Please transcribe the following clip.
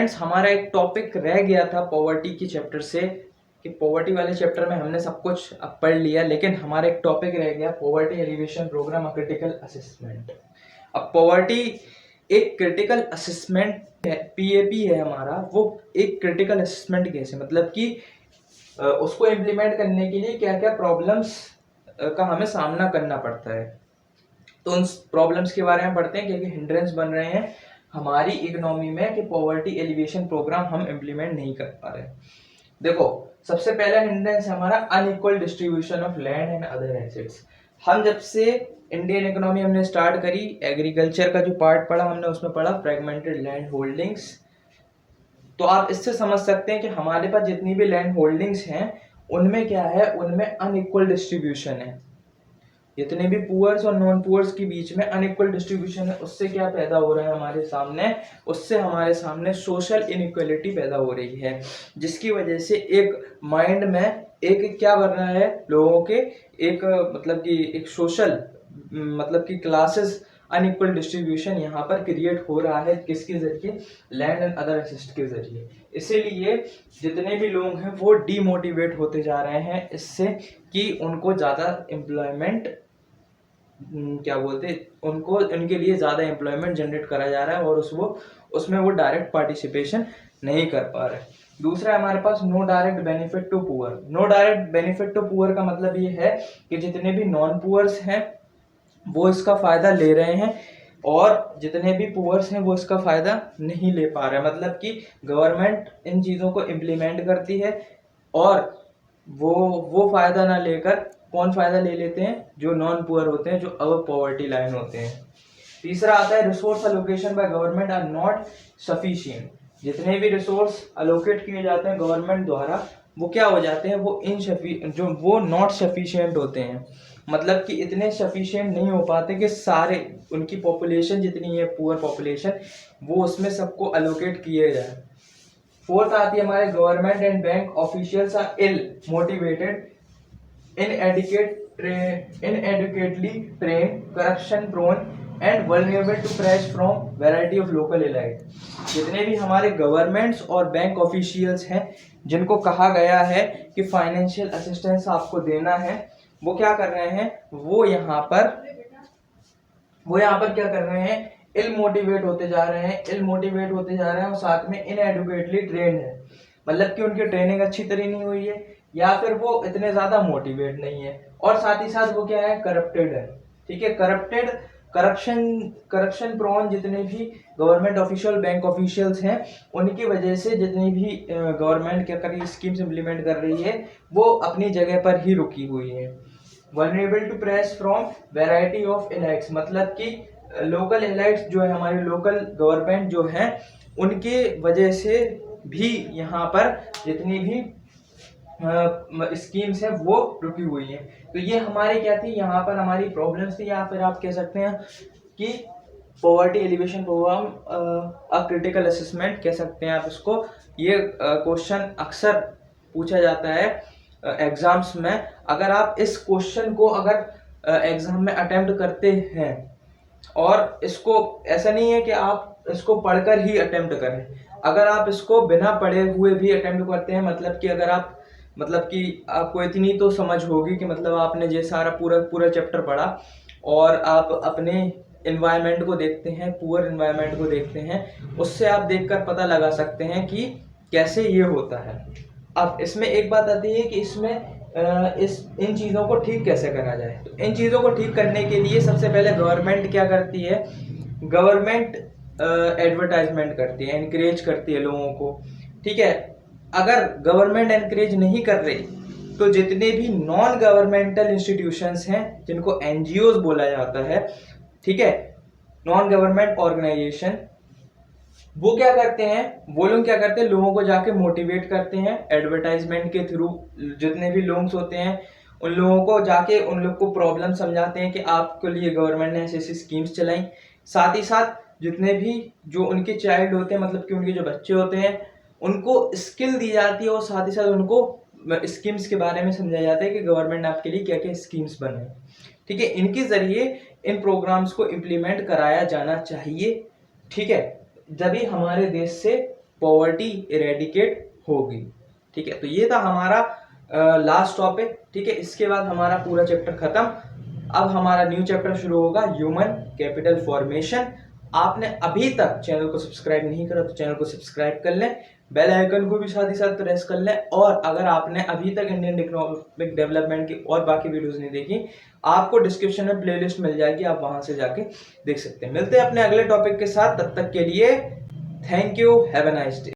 Friends, हमारा एक topic रह गया था पॉवर्टी की चैप्टर से, कि पॉवर्टी वाले चैप्टर में हमने सब कुछ अब पढ़ लिया, लेकिन हमारा एक टॉपिक रह गया poverty alleviation programme, a critical assessment. अब पॉवर्टी एक क्रिटिकल असेसमेंट है, पीएपी है हमारा, वो एक क्रिटिकल असेसमेंट केस है। मतलब कि उसको इम्प्लीमेंट करने के लिए क्या क्या प्रॉब्लम्स का हमें सामना करना पड़ता है। तो उन प्रॉब्लम्स के बारे में पढ़ते हैं, क्या क्या हिंड्रेंस बन रहे हैं हमारी इकोनॉमी में कि पॉवर्टी एलिवेशन प्रोग्राम हम इम्प्लीमेंट नहीं कर पा रहे। देखो, सबसे पहला हिंड्रेंस है हमारा unequal distribution of land and other assets. हम जब से इंडियन इकोनॉमी हमने स्टार्ट करी, एग्रीकल्चर का जो पार्ट पढ़ा हमने, उसमें पढ़ा फ्रेगमेंटेड लैंड होल्डिंग्स। तो आप इससे समझ सकते हैं कि हमारे पास जितनी भी लैंड होल्डिंग्स हैं उनमें क्या है, उनमें अनइक्वल डिस्ट्रीब्यूशन है। जितने भी पुअर्स और नॉन पुअर्स के बीच में अनइक्वल डिस्ट्रीब्यूशन है, उससे क्या पैदा हो रहा है हमारे सामने, उससे हमारे सामने सोशल इनइक्वालिटी पैदा हो रही है, जिसकी वजह से एक माइंड में एक क्या बन रहा है लोगों के, एक मतलब कि एक सोशल मतलब कि क्लासेस अनइक्वल डिस्ट्रीब्यूशन यहाँ पर क्रिएट हो रहा है। किसके जरिए? लैंड एंड अदर एसेट्स के जरिए। इसीलिए जितने भी लोग हैं वो डीमोटिवेट होते जा रहे हैं इससे, कि उनको ज़्यादा एम्प्लॉयमेंट क्या बोलते, उनको उनके लिए ज़्यादा एम्प्लॉयमेंट जनरेट करा जा रहा है और उसमें वो डायरेक्ट पार्टिसिपेशन नहीं कर पा रहे। दूसरा हमारे पास no direct benefit to poor. No direct benefit to poor का मतलब ये है कि जितने भी नॉन पुअर्स हैं वो इसका फायदा ले रहे हैं और जितने भी पुअर्स हैं वो इसका फायदा नहीं ले पा रहे। मतलब कि गवर्नमेंट इन चीज़ों को इम्प्लीमेंट करती है और वो फायदा ना लेकर कौन फायदा ले लेते हैं? जो नॉन पुअर होते हैं, जो अब पॉवर्टी लाइन होते हैं। तीसरा आता है resource allocation by government are not sufficient. जितने भी रिसोर्स अलोकेट किए जाते हैं गवर्नमेंट द्वारा, वो क्या हो जाते हैं, वो नॉट सफिशिएंट होते हैं। मतलब कि इतने सफिशिएंट नहीं हो पाते कि सारे उनकी पॉपुलेशन जितनी है पुअर पॉपुलेशन, वो उसमें सबको अलोकेट किए जाए। फोर्थ आती है हमारे government and bank officials are ill motivated, inadequately trained, corruption prone and vulnerable to pressure from variety of local elite। जितने भी हमारे गवर्नमेंट्स और बैंक ऑफिशियल्स हैं जिनको कहा गया है कि फाइनेंशियल असिस्टेंस आपको देना है, वो क्या कर रहे हैं, वो यहाँ पर क्या कर रहे हैं, इल मोटिवेट होते जा रहे हैं और साथ में इनएडुकेटली ट्रेंड है। मतलब कि उनकी ट्रेनिंग अच्छी तरह नहीं हुई है या फिर वो इतने ज्यादा मोटिवेट नहीं है, और साथ ही साथ वो क्या है, करप्टेड है। ठीक है, करप्शन प्रोन जितने भी गवर्नमेंट ऑफिशियल बैंक ऑफिशियल्स हैं, उनकी वजह से जितनी भी गवर्नमेंट क्या कर रही है, स्कीम्स इंप्लीमेंट कर रही है, वो अपनी जगह पर ही रुकी हुई है। Vulnerable to press from variety of elites. मतलब कि लोकल एलाइट्स जो है, हमारे लोकल गवर्नमेंट जो है, उनके वजह से भी यहाँ पर जितनी भी स्कीम्स है वो रुकी हुई है। तो ये हमारे क्या थी, यहाँ पर हमारी प्रॉब्लम्स थी, या फिर आप कह सकते हैं कि poverty alleviation programme a critical assessment कह सकते हैं आप इसको। ये क्वेश्चन अक्सर पूछा जाता है एग्जाम्स में। अगर आप इस क्वेश्चन को अगर एग्जाम में अटेम्प्ट करते हैं, और इसको ऐसा नहीं है कि आप इसको पढ़कर ही अटेम्प्ट करें, अगर आप इसको बिना पढ़े हुए भी अटेम्प्ट करते हैं, मतलब कि अगर आप आपको इतनी तो समझ होगी कि मतलब आपने ये सारा पूरा चैप्टर पढ़ा और आप अपने एनवायरनमेंट को देखते हैं, पुअर एनवायरनमेंट को देखते हैं, उससे आप देखकर पता लगा सकते हैं कि कैसे ये होता है। अब इसमें एक बात आती है कि इसमें इन चीज़ों को ठीक कैसे करा जाए। तो इन चीज़ों को ठीक करने के लिए सबसे पहले गवर्नमेंट क्या करती है, गवर्नमेंट एडवर्टाइजमेंट करती है, एनकरेज करती है लोगों को। ठीक है, अगर गवर्नमेंट एनकरेज नहीं कर रही तो जितने भी नॉन गवर्नमेंटल इंस्टीट्यूशंस हैं, जिनको एनजीओज बोला जाता है, ठीक है, नॉन गवर्नमेंट ऑर्गेनाइजेशन, वो क्या करते हैं, वो लोग क्या करते हैं, लोगों को जाके मोटिवेट करते हैं एडवर्टाइजमेंट के थ्रू। जितने भी लोग होते हैं उन लोगों को जाके उन लोग को प्रॉब्लम समझाते हैं कि आपके लिए गवर्नमेंट ने ऐसी स्कीम्स चलाई। साथ ही साथ जितने भी जो उनके चाइल्ड होते हैं, मतलब कि उनके जो बच्चे होते हैं, उनको स्किल दी जाती है और साथ ही साथ उनको स्कीम्स के बारे में समझाया जाता है कि गवर्नमेंट ने आपके लिए क्या क्या स्कीम्स बनाए। ठीक है, इनके जरिए इन प्रोग्राम्स को इम्प्लीमेंट कराया जाना चाहिए। ठीक है, जब ही हमारे देश से पॉवर्टी इरेडिकेट होगी। ठीक है, तो ये था हमारा लास्ट टॉपिक। ठीक है, इसके बाद हमारा पूरा चैप्टर खत्म। अब हमारा न्यू चैप्टर शुरू होगा, ह्यूमन कैपिटल फॉर्मेशन। आपने अभी तक चैनल को सब्सक्राइब नहीं करा तो चैनल को सब्सक्राइब कर लें, बेल आइकन को भी साथ ही साथ प्रेस कर लें। और अगर आपने अभी तक इंडियन इकोनॉमिक डेवलपमेंट की और बाकी वीडियोस नहीं देखी, आपको डिस्क्रिप्शन में प्लेलिस्ट मिल जाएगी, आप वहां से जाके देख सकते हैं। मिलते हैं अपने अगले टॉपिक के साथ, तब तक के लिए thank you, have a nice day.